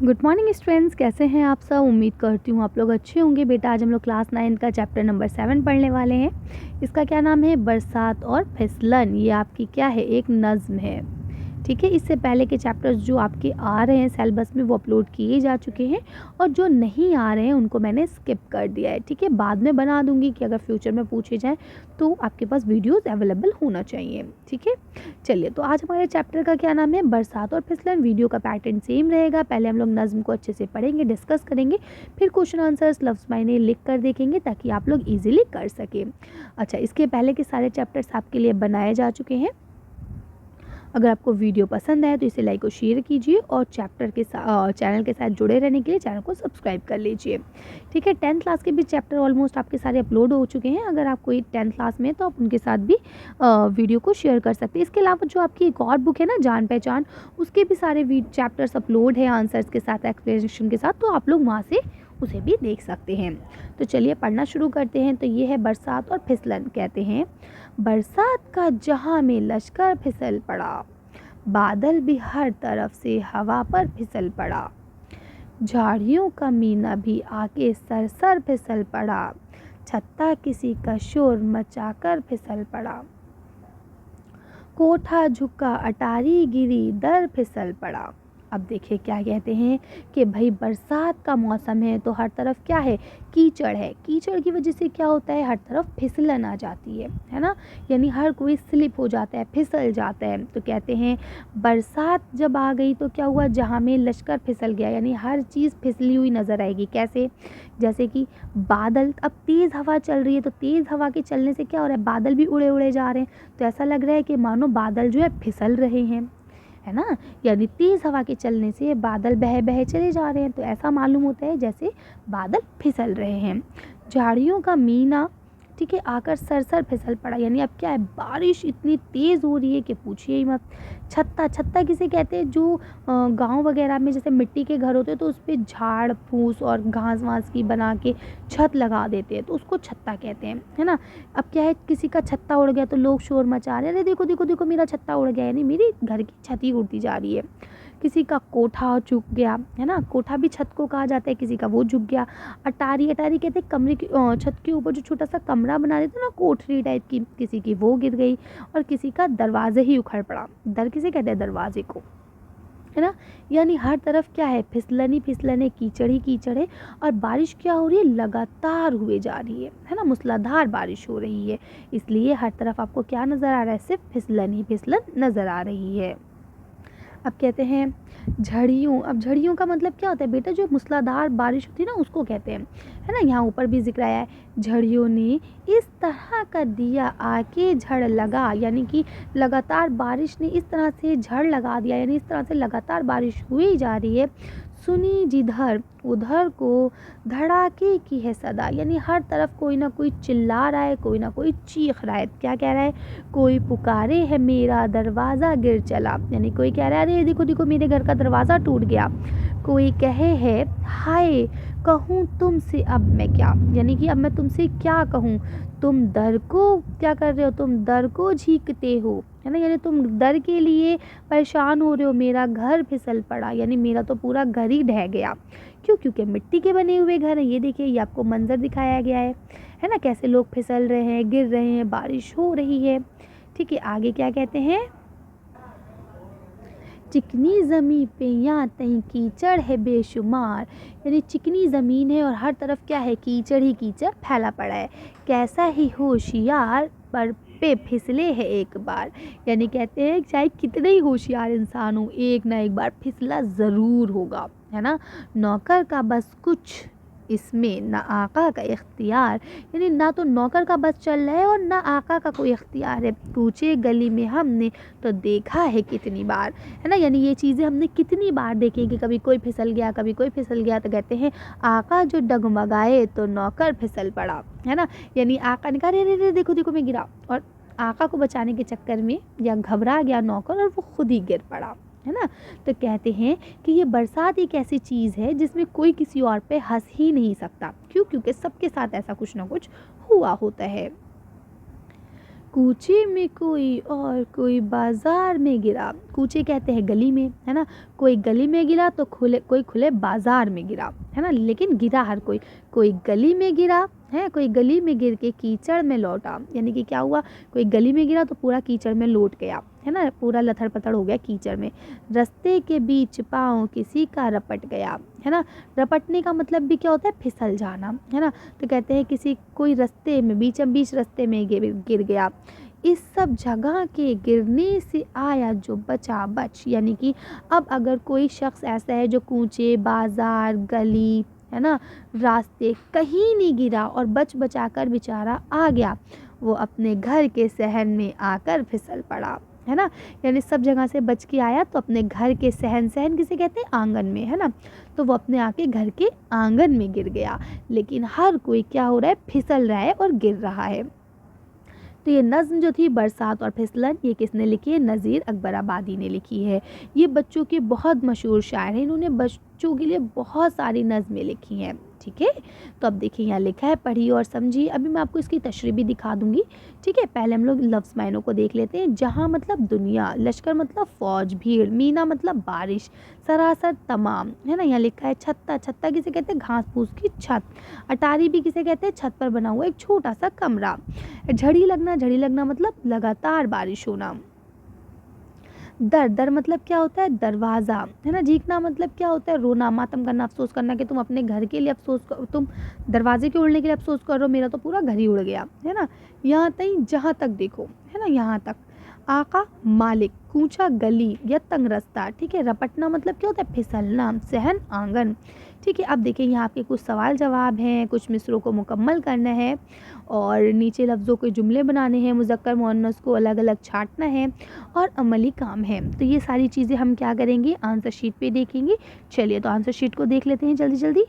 Good morning students, कैसे हैं आप सब। उम्मीद करती हूँ आप लोग अच्छे होंगे। बेटा आज हम लोग क्लास 9 का चैप्टर नंबर 7 पढ़ने वाले हैं। इसका क्या नाम है, बरसात और फिसलन। ये आपकी क्या है, एक नज़्म है। ठीक है, इससे पहले के चैप्टर्स जो आपके आ रहे हैं सिलेबस में वो अपलोड किए जा चुके हैं, और जो नहीं आ रहे हैं उनको मैंने स्किप कर दिया है। ठीक है, बाद में बना दूंगी कि अगर फ्यूचर में पूछे जाएँ तो आपके पास वीडियोस अवेलेबल होना चाहिए। ठीक है, चलिए तो आज हमारे चैप्टर का क्या नाम है, बरसात और फिसलन। वीडियो का पैटर्न सेम रहेगा। पहले हम लोग नज़्म को अच्छे से पढ़ेंगे, डिस्कस करेंगे, फिर क्वेश्चन आंसर्स लफ्ज़ मायने लिख कर देखेंगे ताकि आप लोग ईजिली कर सकें। अच्छा, इसके पहले के सारे चैप्टर्स आपके लिए बनाए जा चुके हैं। अगर आपको वीडियो पसंद आए तो इसे लाइक और शेयर कीजिए, और चैप्टर के चैनल के साथ जुड़े रहने के लिए चैनल को सब्सक्राइब कर लीजिए। ठीक है, 10th क्लास के भी चैप्टर ऑलमोस्ट आपके सारे अपलोड हो चुके हैं। अगर आप कोई 10th क्लास में तो आप उनके साथ भी वीडियो को शेयर कर सकते हैं। इसके अलावा जो आपकी एक और बुक है ना, जान पहचान, उसके भी सारे चैप्टर्स अपलोड है आंसर्स के साथ, एक्सप्लेनेशन के साथ, तो आप लोग वहाँ से उसे भी देख सकते हैं। तो चलिए पढ़ना शुरू करते हैं। तो ये है बरसात और फिसलन। कहते हैं, बरसात का जहां में लश्कर फिसल पड़ा, बादल भी हर तरफ से हवा पर फिसल पड़ा, झाड़ियों का मीना भी आके सरसर फिसल पड़ा, छत्ता किसी का शोर मचाकर फिसल पड़ा, कोठा झुका अटारी गिरी दर फिसल पड़ा। अब देखिए क्या कहते हैं कि भाई बरसात का मौसम है तो हर तरफ क्या है, कीचड़ है। कीचड़ की वजह से क्या होता है, हर तरफ फिसलन आ जाती है ना, यानी हर कोई स्लिप हो जाता है, फिसल जाता है। तो कहते हैं बरसात जब आ गई तो क्या हुआ, जहाँ में लश्कर फिसल गया, यानी हर चीज़ फिसली हुई नज़र आएगी। कैसे, जैसे कि बादल, अब तेज़ हवा चल रही है तो तेज़ हवा के चलने से क्या हो रहा है, बादल भी उड़े उड़े जा रहे हैं। तो ऐसा लग रहा है कि मानो बादल जो है फिसल रहे हैं, है ना, यानी तेज़ हवा के चलने से बादल बह बह चले जा रहे हैं। तो ऐसा मालूम होता है जैसे बादल फिसल रहे हैं। झाड़ियों का मीना, ठीक है, आकर सरसर फिसल पड़ा, यानी अब क्या है, बारिश इतनी तेज़ हो रही है कि पूछिए ही मत। छत्ता, छत्ता किसे कहते हैं, जो गांव वगैरह में जैसे मिट्टी के घर होते हैं तो उस पर झाड़ फूस और घास वास की बना के छत लगा देते हैं, तो उसको छत्ता कहते हैं, है ना। अब क्या है, किसी का छत्ता उड़ गया तो लोग शोर मचा रहे हैं, अरे देखो देखो देखो मेरा छत्ता उड़ गया, यानी मेरी घर की छत ही उड़ती जा रही है। किसी का कोठा झुक गया, है ना, कोठा भी छत को कहा जाता है, किसी का वो झुक गया। अटारी, अटारी कहते हैं कमरे की, छत के ऊपर जो छोटा सा कमरा बना देते हैं ना, कोठरी टाइप की, किसी की वो गिर गई, और किसी का दरवाजे ही उखड़ पड़ा। दर किसे कहते हैं, दरवाजे को, है ना। यानी हर तरफ क्या है, फिसलनी फिसलने, कीचड़ ही कीचड़ है। और बारिश क्या हो रही है, लगातार हुए जा रही है ना, मूसलाधार बारिश हो रही है। इसलिए हर तरफ आपको क्या नज़र आ रहा है, सिर्फ फिसलन ही फिसलन नज़र आ रही है। अब कहते हैं झड़ियों। अब झड़ियों का मतलब क्या होता है बेटा, जो मूसलाधार बारिश होती है ना उसको कहते हैं, है ना। यहाँ ऊपर भी जिक्र आया है, झड़ियों ने इस तरह का दिया आके झड़ लगा, यानी कि लगातार बारिश ने इस तरह से झड़ लगा दिया, यानी इस तरह से लगातार बारिश हुई जा रही है। सुनी जिधर उधर को धड़ाके की है सदा, यानी हर तरफ कोई ना कोई चिल्ला रहा है, कोई ना कोई चीख रहा है। क्या कह रहा है, कोई पुकारे है मेरा दरवाज़ा गिर चला, यानी कोई कह रहा है अरे देखो देखो मेरे घर का दरवाज़ा टूट गया। कोई कहे है हाय कहूँ तुमसे अब मैं क्या, यानी कि अब मैं तुमसे क्या कहूँ, तुम दर को क्या कर रहे हो, तुम दर को झीकते हो, है ना, यानी तुम दर के लिए परेशान हो रहे हो। मेरा घर फिसल पड़ा, यानी मेरा तो पूरा घर ही ढह गया। क्यों, क्योंकि मिट्टी के बने हुए घर हैं। ये देखिए, ये आपको मंजर दिखाया गया है ना, कैसे लोग फिसल रहे हैं, गिर रहे हैं, बारिश हो रही है। ठीक है, आगे क्या कहते हैं, चिकनी ज़मीन पे यहाँ तहीं कीचड़ है बेशुमार, यानी चिकनी ज़मीन है और हर तरफ क्या है, कीचड़ ही कीचड़ फैला पड़ा है। कैसा ही होशियार पर पे फिसले है एक बार, यानी कहते हैं चाहे कितने ही होशियार इंसान हो, एक ना एक बार फिसला ज़रूर होगा, है ना। नौकर का बस कुछ इसमें ना आका का इख्तियार, यानी ना तो नौकर का बस चल रहा है और ना आका का कोई इख्तियार है। पूछे गली में हमने तो देखा है कितनी बार, है ना, यानी ये चीज़ें हमने कितनी बार देखी कि कभी कोई फिसल गया, कभी कोई फिसल गया। तो कहते हैं आका जो डगमगाए तो नौकर फिसल पड़ा, है ना, यानी आका ने कहा अरे अरे देखो देखो मैं गिरा, और आका को बचाने के चक्कर में या घबरा गया नौकर और वो खुद ही गिर पड़ा, है ना। तो कहते हैं कि ये बरसात एक ऐसी चीज़ है जिसमें कोई किसी और पे हंस ही नहीं सकता। क्यों, क्योंकि सबके साथ ऐसा कुछ ना कुछ हुआ होता है। कूचे में कोई और कोई बाजार में गिरा। कूचे कहते हैं गली में, है ना। कोई गली में गिरा तो कोई खुले बाजार में गिरा, है ना। लेकिन गिरा हर कोई गली में गिरा है, कोई गली में गिर के कीचड़ में लौटा। यानी कि क्या हुआ, कोई गली में गिरा तो पूरा कीचड़ में लौट गया, है ना, पूरा लथड़ पथड़ हो गया कीचड़ में। रास्ते के बीच पाँव किसी का रपट गया, है ना। रपटने का मतलब भी क्या होता है, फिसल जाना, है ना। तो कहते हैं कोई रास्ते में बीचम बीच रास्ते में गिर गया। इस सब जगह के गिरने से आया जो बचा बच। यानी कि अब अगर कोई शख्स ऐसा है जो कूचे, बाजार, गली, है ना, रास्ते कहीं नहीं गिरा और बच बचा कर बेचारा आ गया, वो अपने घर के सहन में आकर फिसल पड़ा, है ना। यानी सब जगह से बच के आया तो अपने घर के सहन किसे कहते हैं, आंगन में, है ना। तो वो अपने आके घर के आंगन में गिर गया। लेकिन हर कोई क्या हो रहा है, फिसल रहा है और गिर रहा है। तो ये नज़्म जो थी बरसात और फिसलन, ये किसने लिखी है, नज़ीर अकबर आबादी ने लिखी है। ये बच्चों के बहुत मशहूर शायर हैं, इन्होंने बच्चों के लिए बहुत सारी नज़में लिखी हैं। ठीक है, तो अब देखिए यहाँ लिखा है, पढ़िए और समझिए। अभी मैं आपको इसकी तशरीह भी दिखा दूंगी। ठीक है, पहले हम लोग लफ्ज़ मायनों को देख लेते हैं। जहाँ मतलब दुनिया, लश्कर मतलब फ़ौज, भीड़, मीना मतलब बारिश, सरासर तमाम, है ना। यहाँ लिखा है छत्ता। छत्ता किसे कहते हैं, घास फूस की छत। अटारी भी किसे कहते हैं, छत पर बना हुआ एक छोटा सा कमरा। झड़ी लगना मतलब लगातार बारिश होना। दर मतलब क्या होता है, दरवाज़ा, है ना। झींकना मतलब क्या होता है, रोना, मातम करना, अफसोस करना कि तुम अपने घर के लिए तुम दरवाजे के उड़ने के लिए अफसोस कर रहे हो, मेरा तो पूरा घर ही उड़ गया, है ना। यहाँ तक, जहाँ तक देखो, है ना, यहाँ तक। आका, मालिक, कूचा, गली या तंग रास्ता। ठीक है, रपटना मतलब क्या होता है, फिसलना, सहन, आंगन। ठीक है, अब देखिए यहाँ आपके कुछ सवाल जवाब हैं, कुछ मिसरों को मुकम्मल करना है और नीचे लफ्ज़ों के जुमले बनाने हैं, मुज़क्कर मुअन्नस को अलग अलग छांटना है और अमली काम है। तो ये सारी चीज़ें हम क्या करेंगे, आंसर शीट पे देखेंगे। चलिए तो आंसर शीट को देख लेते हैं जल्दी जल्दी।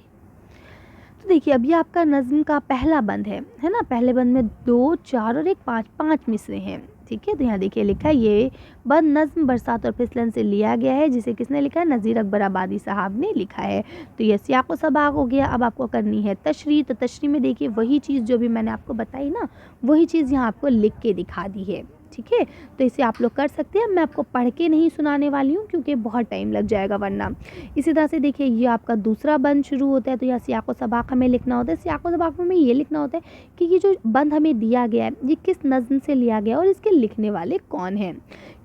तो देखिए अभी आपका नज़्म का पहला बंद है ना। पहले बंद में 2, 4 और एक 5 मिसरे हैं। ठीक है, तो यहाँ देखिए लिखा है, ये बंद नज़्म बरसात और फिसलन से लिया गया है, जिसे किसने लिखा है, नज़ीर अकबर आबादी साहब ने लिखा है। तो ये सियाक़ व सबाक़ हो गया। अब आपको करनी है तशरीह। तो तशरीह में देखिए वही चीज़ जो भी मैंने आपको बताई ना, वही चीज़ यहाँ आपको लिख के दिखा दी है। ठीक है, तो इसे आप लोग कर सकते हैं। मैं आपको पढ़ के नहीं सुनाने वाली हूँ क्योंकि बहुत टाइम लग जाएगा वरना। इसी तरह से देखिए ये आपका दूसरा बंद शुरू होता है, तो यहाँ सियाक़ व सबाक़ हमें लिखना होता है। सियाक़ व सबाक़ में ये लिखना होता है कि ये जो बंद हमें दिया गया है ये किस नज़्म से लिया गया और इसके लिखने वाले कौन हैं।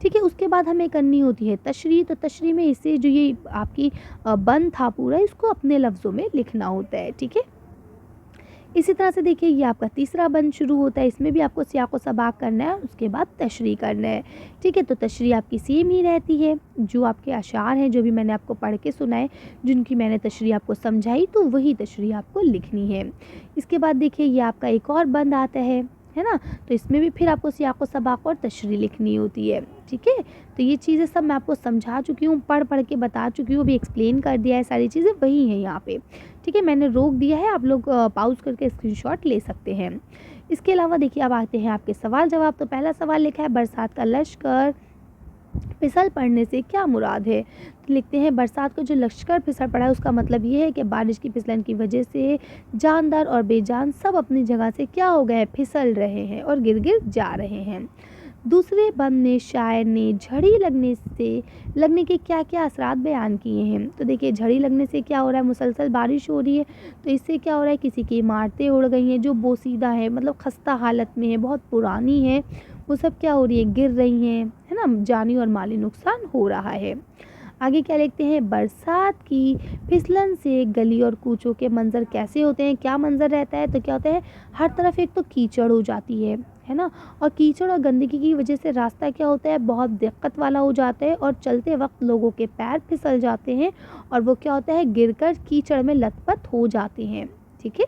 ठीक है, उसके बाद हमें करनी होती है तशरीह। तो तशरीह में इसे जो ये आपकी बंद था पूरा, इसको अपने लफ्ज़ों में लिखना होता है। ठीक है, इसी तरह से देखिए ये आपका तीसरा बंद शुरू होता है। इसमें भी आपको सियाक़ व सबाक़ करना है, उसके बाद तशरीह करना है। ठीक है, तो तशरीह आपकी सेम ही रहती है। जो आपके अशार हैं, जो भी मैंने आपको पढ़ के सुनाए, जिनकी मैंने तशरीह आपको समझाई, तो वही तशरीह आपको लिखनी है। इसके बाद देखिए ये आपका एक और बंद आता है ना। तो इसमें भी फिर आपको सियाक़ व सबाक़ और तशरीह लिखनी होती है। ठीक है, तो ये चीज़ें सब मैं आपको समझा चुकी हूँ, पढ़ के बता चुकी हूँ, अभी एक्सप्लेन कर दिया है, सारी चीज़ें वही हैं यहाँ पे। ठीक है, मैंने रोक दिया है, आप लोग पॉज़ करके स्क्रीनशॉट ले सकते हैं। इसके अलावा देखिए अब आते हैं आपके सवाल जवाब। तो पहला सवाल लिखा है, बरसात का लश्कर फिसल पड़ने से क्या मुराद है। तो लिखते हैं, बरसात का जो लश्कर फिसल पड़ा है उसका मतलब ये है कि बारिश की फिसलन की वजह से जानदार और बेजान सब अपनी जगह से क्या हो गए, फिसल रहे हैं और गिर गिर जा रहे हैं। दूसरे बंद में शायर ने झड़ी लगने के क्या क्या असरात बयान किए हैं। तो देखिए झड़ी लगने से क्या हो रहा है, मुसलसल बारिश हो रही है, तो इससे क्या हो रहा है, किसी की इमारतें उड़ गई हैं जो बोसीदा है, मतलब खस्ता हालत में है, बहुत पुरानी है, वो सब क्या हो रही है, गिर रही हैं, है ना, जानी और माली नुकसान हो रहा है। आगे क्या लिखते हैं, बरसात की फिसलन से गली और कूचों के मंजर कैसे होते हैं, क्या मंजर रहता है। तो क्या होता है, हर तरफ एक तो कीचड़ हो जाती है ना, और कीचड़ और गंदगी की वजह से रास्ता क्या होता है, बहुत दिक्कत वाला हो जाता है और चलते वक्त लोगों के पैर फिसल जाते हैं और वो क्या होता है, गिरकर कीचड़ में लथपथ हो जाते हैं। ठीक है,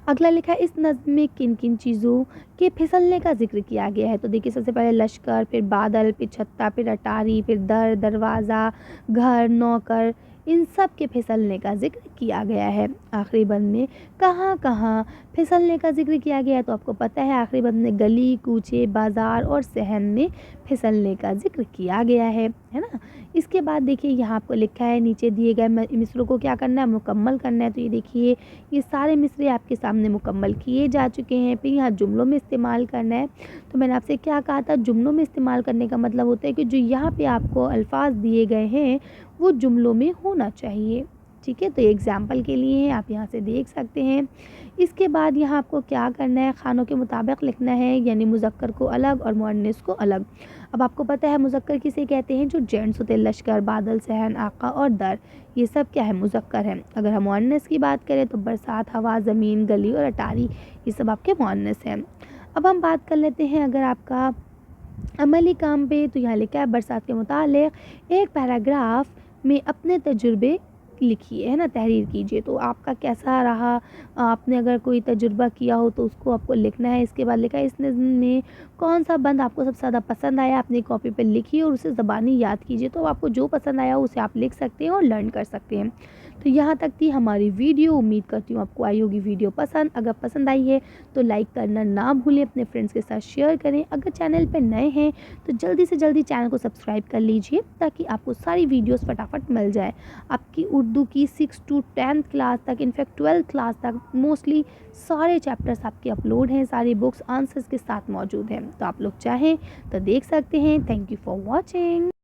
अगला लिखा है, इस नज़्म में किन किन चीज़ों के फिसलने का जिक्र किया गया है। तो देखिए सबसे पहले लश्कर, फिर बादल, फिर छत्ता, फिर अटारी, फिर दरवाज़ा, घर, नौकर, इन सब के फिसलने का ज़िक्र किया गया है। आखिरी बंद में कहाँ कहाँ फिसलने का ज़िक्र किया गया है, तो आपको पता है आखिरी बंद में गली कूचे बाज़ार और सहन में फिसलने का ज़िक्र किया गया है ना। इसके बाद देखिए यहाँ आपको लिखा है नीचे दिए गए मिसरों को क्या करना है, मुकम्मल करना है। तो ये देखिए ये सारे मिसरे आपके सामने मुकम्मल किए जा चुके हैं। फिर यहाँ जुमलों में इस्तेमाल करना है। तो मैंने आपसे क्या कहा था, जुमलों में इस्तेमाल करने का मतलब होता है कि जो यहाँ पे आपको अल्फाज दिए गए हैं वो जुमलों में होना चाहिए। ठीक है, तो ये एग्जाम्पल के लिए है, आप यहाँ से देख सकते हैं। इसके बाद यहाँ आपको क्या करना है, खानों के मुताबिक लिखना है, यानी मुज़क्कर को अलग और मुअन्निस को अलग। अब आपको पता है मुज़क्कर किसे कहते हैं, जो जेंट्स होते हैं, लश्कर, बादल, सहन, आका और दर, ये सब क्या है, मुज़क्कर हैं। अगर हम मुअन्निस की बात करें तो बरसात, हवा, ज़मीन, गली और अटारी, ये सब आपके मुअन्निस हैं। अब हम बात कर लेते हैं अगर आपका अमली काम पे, तो यहाँ लिखा है बरसात के मुतालिक एक पैराग्राफ में अपने तजुर्बे लिखिए, है ना, तहरीर कीजिए। तो आपका कैसा रहा, आपने अगर कोई तजुर्बा किया हो तो उसको आपको लिखना है। इसके बाद लिखा है इस नज़्म में कौन सा बंद आपको सबसे ज़्यादा पसंद आया, अपनी कॉपी पे लिखिए और उसे ज़बानी याद कीजिए। तो आपको जो पसंद आया उसे आप लिख सकते हैं और लर्न कर सकते हैं। तो यहाँ तक थी हमारी वीडियो। उम्मीद करती हूँ आपको आई होगी वीडियो पसंद। अगर पसंद आई है तो लाइक करना ना भूलें, अपने फ्रेंड्स के साथ शेयर करें। अगर चैनल पर नए हैं तो जल्दी से जल्दी चैनल को सब्सक्राइब कर लीजिए ताकि आपको सारी वीडियोस फटाफट मिल जाए। आपकी उर्दू की 6 to 10th क्लास तक, इनफैक्ट 12th क्लास तक मोस्टली सारे चैप्टर्स आपके अपलोड हैं, सारी बुक्स आंसर्स के साथ मौजूद हैं। तो आप लोग चाहें तो देख सकते हैं। Thank you for watching.